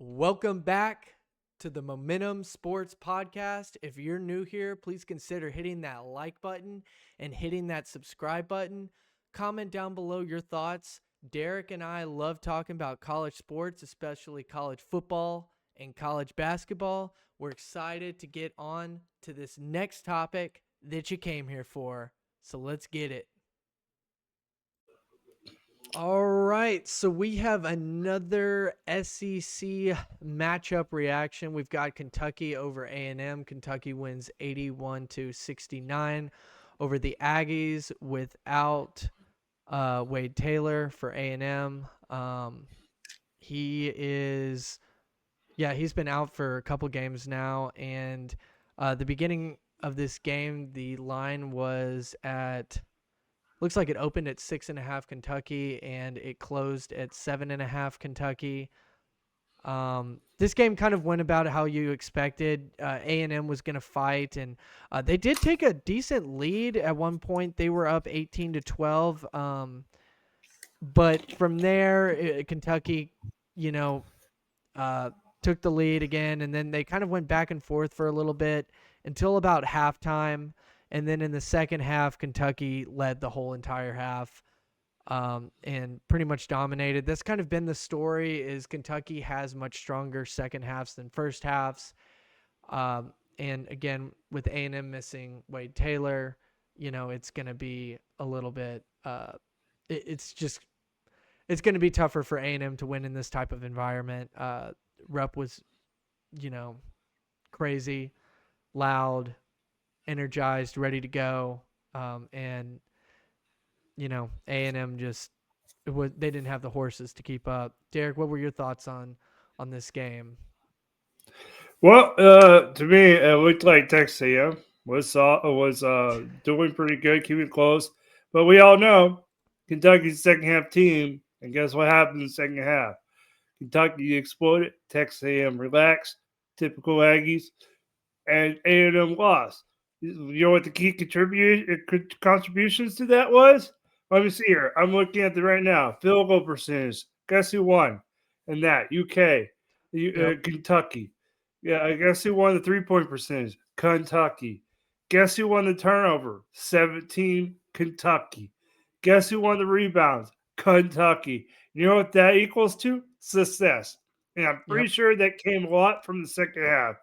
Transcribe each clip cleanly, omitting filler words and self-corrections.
Welcome back to the Momentum Sports Podcast. If you're new here, please consider hitting that like button and hitting that subscribe button. Comment down below your thoughts. Derek and I love talking about college sports, especially college football and college basketball. We're excited to get on to this next topic that you came here for. So let's get it. All right, so we have another SEC matchup reaction. We've got Kentucky over A&M. Kentucky wins 81-69 over the Aggies without Wade Taylor for A&M. He's been out for a couple games now, and the beginning of this game, the line was at. Looks like it opened at 6.5 Kentucky and it closed at 7.5 Kentucky. This game kind of went about how you expected. A&M was going to fight, and they did take a decent lead at one point. They were up 18-12. But from there, Kentucky, took the lead again, and then they kind of went back and forth for a little bit until about halftime. And then in the second half, Kentucky led the whole entire half and pretty much dominated. That's kind of been the story, is Kentucky has much stronger second halves than first halves. And again, with A&M missing Wade Taylor, it's going to be a little bit it's going to be tougher for A&M to win in this type of environment. Rupp was, crazy, loud, energized, ready to go, and A&M they didn't have the horses to keep up. Derek, what were your thoughts on this game? Well, to me, it looked like Texas A&M was doing pretty good, keeping it close. But we all know Kentucky's second half team, and guess what happened in the second half? Kentucky exploded, Texas A&M relaxed, typical Aggies, and A&M lost. You know what the key contributions to that was? Let me see here. I'm looking at it right now. Field goal percentage. Guess who won? And that UK, Yep. Kentucky. Yeah, I guess who won the 3-point percentage? Kentucky. Guess who won the turnover? 17, Kentucky. Guess who won the rebounds? Kentucky. You know what that equals to? Success. And I'm pretty Yep. sure that came a lot from the second half.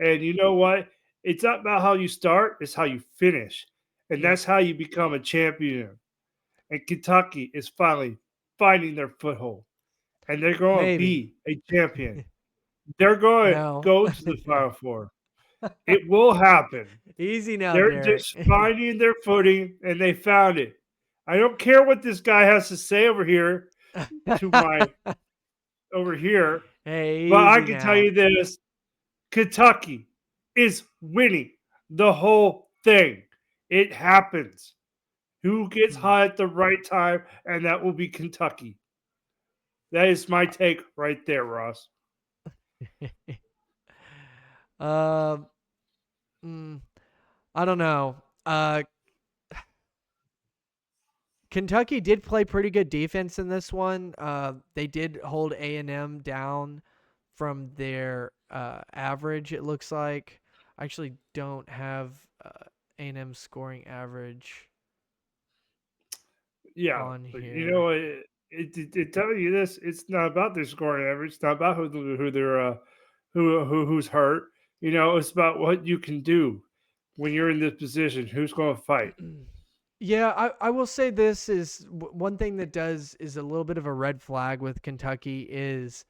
And you know what? It's not about how you start, it's how you finish. And Yep. that's how you become a champion. And Kentucky is finally finding their foothold. And they're going to Maybe. be a champion. They're going to No. go to the Final Four. It will happen. Easy now, They're Derek. just finding their footing, and they found it. I don't care what this guy has to say over here to my over here, Hey, but I easy can tell now. you this: Kentucky is winning the whole thing. It happens. Who gets hot at the right time, and that will be Kentucky. That is my take right there, Ross. Um, mm, I don't know. Kentucky did play pretty good defense in this one. They did hold A&M down from their average, it looks like. I actually don't have A&M scoring average Yeah, on but you know here. what? It tells you this. It's not about their scoring average. It's not about who they're who's hurt. It's about what you can do when you're in this position. Who's going to fight? Yeah, I will say this is one thing that is a little bit of a red flag with Kentucky is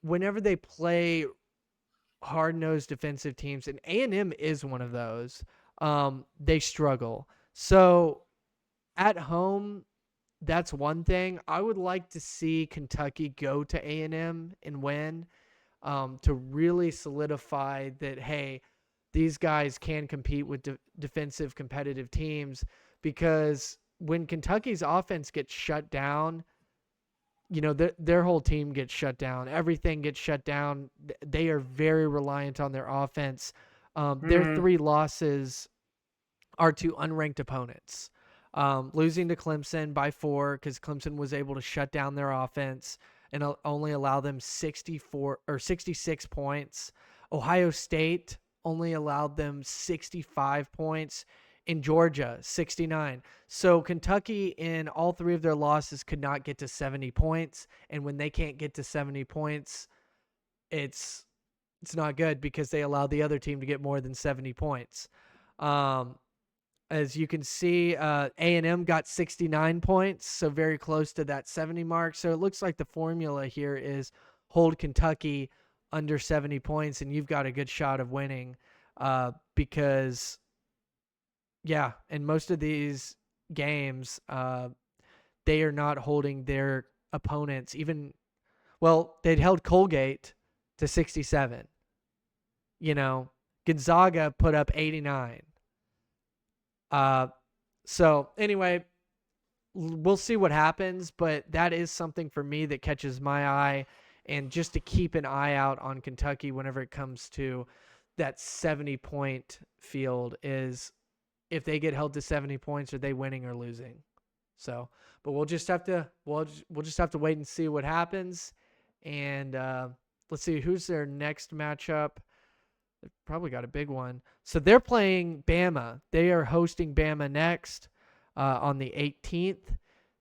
whenever they play hard-nosed defensive teams, and A&M is one of those, they struggle. So at home, that's one thing. I would like to see Kentucky go to A&M and win, to really solidify that, hey, these guys can compete with defensive competitive teams, because when Kentucky's offense gets shut down, their whole team gets shut down. Everything gets shut down. They are very reliant on their offense. Their Mm-hmm. 3 losses are to unranked opponents. Losing to Clemson by 4 because Clemson was able to shut down their offense. and only allow them 64 or 66 points. Ohio State only allowed them 65 points. In Georgia, 69. So Kentucky in all three of their losses could not get to 70 points. And when they can't get to 70 points, it's not good because they allowed the other team to get more than 70 points. As you can see, A&M got 69 points, so very close to that 70 mark. So it looks like the formula here is hold Kentucky under 70 points, and you've got a good shot of winning because, yeah, in most of these games, they are not holding their opponents even – well, they'd held Colgate to 67. Gonzaga put up 89. So anyway, we'll see what happens, but that is something for me that catches my eye, and just to keep an eye out on Kentucky whenever it comes to that 70-point field is if they get held to 70 points, are they winning or losing? So, but we'll just have to wait and see what happens. And let's see who's their next matchup. They've probably got a big one. So they're playing Bama. They are hosting Bama next on the 18th.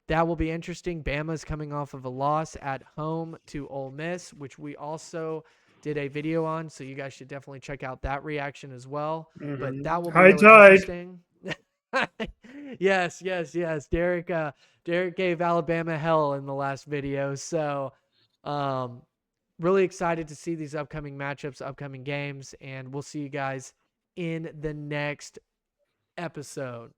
That will be interesting. Bama's coming off of a loss at home to Ole Miss, which we also did a video on. So you guys should definitely check out that reaction as well. But that will be High really tide. interesting. Yes. Derek gave Alabama hell in the last video. So really excited to see these upcoming matchups, upcoming games, and we'll see you guys in the next episode.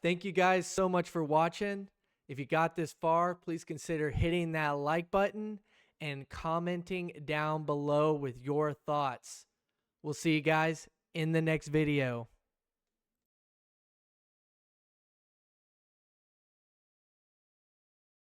Thank you guys so much for watching. If you got this far, please consider hitting that like button and commenting down below with your thoughts. We'll see you guys in the next video.